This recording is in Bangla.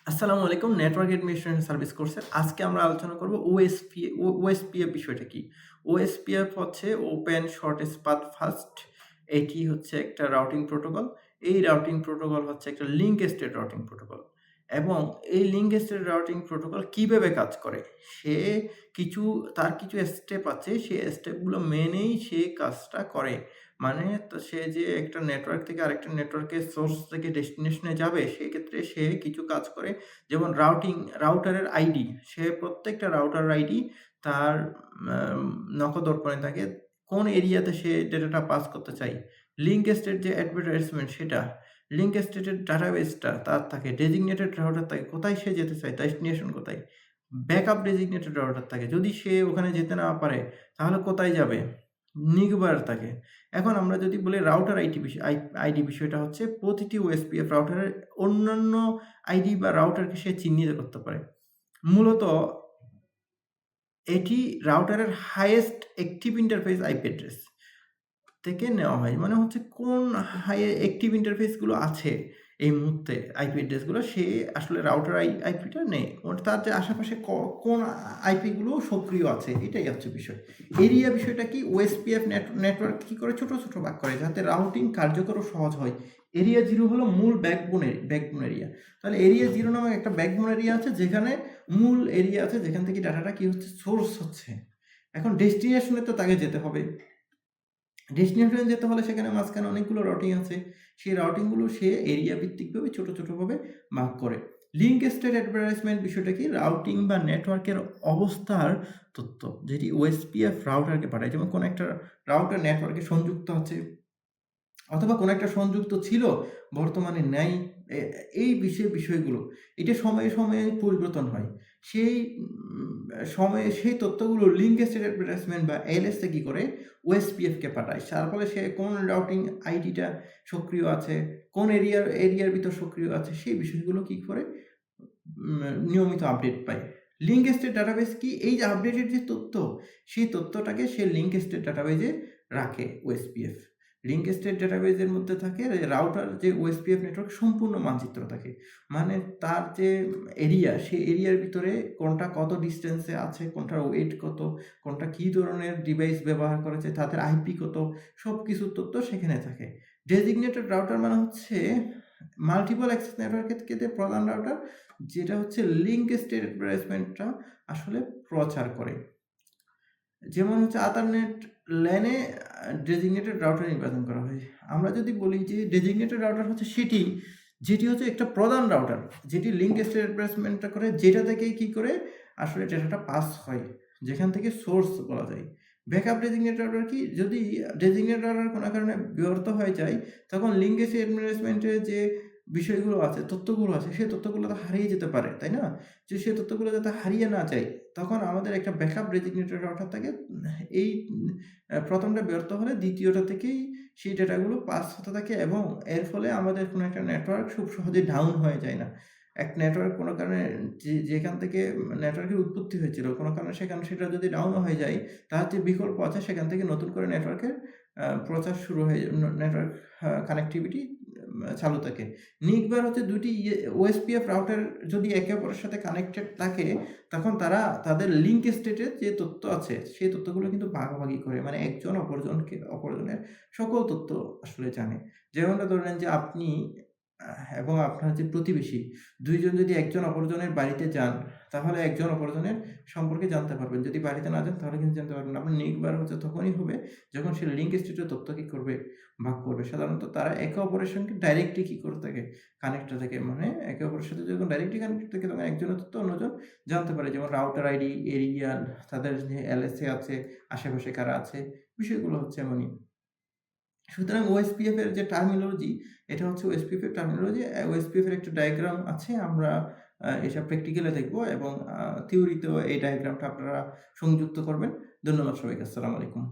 আসসালামু আলাইকুম। নেটওয়ার্ক অ্যাডমিনিস্ট্রেশন সার্ভিস কোর্সের আজকে আমরা আলোচনা করব ওএসপিএফ বিষয়টা কি? ওএসপিএফ হচ্ছে ওপেন শর্টেস্ট পাথ ফার্স্ট। এটি হচ্ছে একটা রাউটিং প্রোটোকল। এই রাউটিং প্রোটোকল হচ্ছে একটা লিঙ্ক স্টেট রাউটিং প্রোটোকল। এবং এই লিঙ্ক স্টেট রাউটিং প্রোটোকল কিভাবে কাজ করে? সে কিছু তার কিছু স্টেপ আছে, সেই স্টেপগুলো মেনেই সে কাজটা করে। মানে সে যে একটা নেটওয়ার্ক থেকে আরেকটা নেটওয়ার্কের সোর্স থেকে ডেস্টিনেশনে যাবে, সেক্ষেত্রে সে কিছু কাজ করে। যেমন রাউটারের আইডি, সে প্রত্যেকটা রাউটার আইডি তার নখদর্পণে থাকে। কোন এরিয়াতে সে ডেটাটা পাস করতে চায়। লিঙ্ক স্টেট যে অ্যাডভার্টাইজমেন্ট সেটা। লিঙ্ক স্টেটের ডাটাবেসটা তার থাকে। ডেজিগনেটেড রাউটার থাকে। কোথায় সে যেতে চায়, ডেস্টিনেশন কোথায়। ব্যাকআপ ডেজিগনেটেড রাউটার থাকে। যদি সে ওখানে যেতে না পারে, তাহলে কোথায় যাবে? নিগবার থাকে। এখন আমরা যদি বলি রাউটার আইডি বিষয়টা হচ্ছে প্রতিটি ওএসপিএফ রাউটারের অন্যান্য আইডি বা রাউটারকে সে চিহ্নিত করতে পারে। মূলত এটি রাউটারের highest active interface IP address থেকে নেওয়া হয়। মানে হচ্ছে কোন অ্যাক্টিভ ইন্টারফেস গুলো আছে এই মুহূর্তে আইপি অ্যাড্রেস গুলো সে আসলে রাউটার আইপিটা নেয়। তার যে আশেপাশে কোন আইপি গুলো সক্রিয় আছে এটাই হচ্ছে বিষয়। এরিয়া বিষয়টা কি? ওএসপিএফ নেটওয়ার্ক কি করে ছোট ছোট ভাগ করে যাতে রাউটিং কার্যকর ও সহজ হয়। এরিয়া 0 হলো মূল ব্যাকবোন এরিয়া। তাহলে এরিয়া 0 নামে একটা ব্যাকবোন এরিয়া আছে, যেখানে মূল এরিয়া আছে, যেখান থেকে ডাটাটা কি হচ্ছে, সোর্স হচ্ছে। এখন ডেস্টিনেশনে তো তাকে যেতে হবে। ডেস্টিনেশনে যেতে হলে সেখানে মাঝখানে অনেকগুলো রাউটিং আছে। সেই রাউটিংগুলো সে এরিয়া ভিত্তিকভাবে ছোট ছোটভাবে ভাগ করে। লিঙ্ক স্টেট অ্যাডভার্টাইজমেন্ট বিষয়টা কি? রাউটিং বা নেটওয়ার্কের অবস্থার তথ্য, যেটি ওএসপিএফ রাউটারকে পাঠায়। যেমন কোনো একটা রাউটার নেটওয়ার্কে সংযুক্ত আছে, অথবা কোনো একটা সংযুক্ত ছিল, বর্তমানে নাই। এই বিষয়গুলো এটা সময়ে সময়ে পরিবর্তন হয়। সেই সময়ে সেই তথ্যগুলো লিঙ্ক স্টেট অ্যাডভার্টাইজমেন্ট বা এলএসএ কি করে, ওএসপিএফকে পাঠায়। তার ফলে সে কোন রাউটিং আইডিটা সক্রিয় আছে, কোন এরিয়ার ভিতর সক্রিয় আছে, সেই বিষয়গুলো কি করে নিয়মিত আপডেট পায়। লিঙ্ক স্টেট ডাটাবেস কি? এই যে আপডেটেড যে তথ্য, সেই তথ্যটাকে সে লিঙ্ক স্টেট ডাটাবেজে রাখে ওএসপিএফ। লিঙ্ক স্টেট ডাটাবেজের মধ্যে থাকে রাউটার যে ওএসপিএফ নেটওয়ার্ক সম্পূর্ণ মানচিত্র থাকে। মানে তার যে এরিয়া, সেই এরিয়ার ভিতরে কোনটা কত ডিস্টেন্সে আছে, কোনটার ওয়েট কত, কোনটা কী ধরনের ডিভাইস ব্যবহার করেছে, তাদের আইপি কত, সব কিছুর তথ্য সেখানে থাকে। ডেজিগনেটেড রাউটার মানে হচ্ছে মাল্টিপল অ্যাক্সেস নেটওয়ার্কের ক্ষেত্রে প্রধান রাউটার, যেটা হচ্ছে লিঙ্ক স্টেট অ্যাডভার্টাইজমেন্টটা আসলে প্রচার করে। যেমন হচ্ছে আথারনেট ল্যানে ডেজিগনেটেড রাউটার নির্বাচন করা হয়। আমরা যদি বলি যে ডেজিগনেটেড রাউটার হচ্ছে সেটি, যেটি হচ্ছে একটা প্রধান রাউটার, যেটি লিঙ্ক স্টেট অ্যাডভার্টাইজমেন্টটা করে, যেটা থেকে কি করে আসলে ডেটাটা পাস হয়, যেখান থেকে সোর্স বলা যায়। ব্যাকআপ ডেজিগনেটেড রাউটার কি? যদি ডেজিগনেটেড রাউটার কোনো কারণে ব্যর্থ হয়ে যায়, তখন লিঙ্ক স্টেট অ্যাডভার্টাইজমেন্টের যে বিষয়গুলো আছে, তথ্যগুলো আছে, সেই তথ্যগুলো তো হারিয়ে যেতে পারে, তাই না? যে সেই তথ্যগুলো যাতে হারিয়ে না যায়, তখন আমাদের একটা ব্যাকআপ ডেজিগনেটেড রাউটার থাকে। এই ১ম টা ব্যর্থ হলে ২য় টা থেকেই সেই ডেটাগুলো পাস হতে থাকে, এবং এর ফলে আমাদের কোনো একটা নেটওয়ার্ক খুব সহজে ডাউন হয়ে যায় না। এক নেটওয়ার্ক কোনো কারণে যেখান থেকে নেটওয়ার্কের উৎপত্তি হয়েছিল, কোনো কারণে সেটা যদি ডাউনও হয়ে যায়, তার যে বিকল্প আছে সেখান থেকে নতুন করে নেটওয়ার্কের প্রচার শুরু হয়ে নেটওয়ার্ক কানেক্টিভিটি চালু থাকে। নিকবার হচ্ছে ২ টি ওএসপিএফ রাউটার যদি একে অপরের সাথে কানেক্টেড থাকে, তখন তারা তাদের লিঙ্ক স্টেটের যে তথ্য আছে, সেই তথ্যগুলো কিন্তু ভাগাভাগি করে। মানে একজন অপরজনের সকল তথ্য আসলে জানে। যেমনটা ধরে নেন যে আপনি এবং আপনার যে প্রতিবেশী, ২ জন যদি একজন অপরজনের বাড়িতে যান, তাহলে একজন অপরজনের সম্পর্কে জানতে পারবেন। যদি বাড়িতে না যান, তাহলে কিন্তু জানতে পারবেন না। আপনার নিকবার হচ্ছে তখনই হবে যখন সে লিঙ্ক স্টেটের তথ্য কি করবে, ভাগ করবে। সাধারণত তারা একে অপরের সঙ্গে ডাইরেক্টলি কি করে থাকে, কানেক্টেড থাকে। মানে একে অপরের সাথে যখন ডাইরেক্টলি কানেক্টেড থাকে, তখন একজনের তথ্য অন্যজন জানতে পারে। যেমন রাউটার আইডি, এরিয়াল, তাদের যে এলএসএ আছে, আশেপাশে কারা আছে, বিষয়গুলো হচ্ছে এমনই। সুতরাং ওএসপিএফ এর যে টার্মিনোলজি, এটা হচ্ছে ওএসপিএফ এর টার্মিনোলজি। ওএসপিএফ এর একটা ডায়াগ্রাম আছে, আমরা এটা প্র্যাকটিক্যালে দেখব, এবং থিওরিতেও এই ডায়াগ্রামটা আপনারা সংযুক্ত করবেন। ধন্যবাদ সবাইকে। আসসালামু আলাইকুম।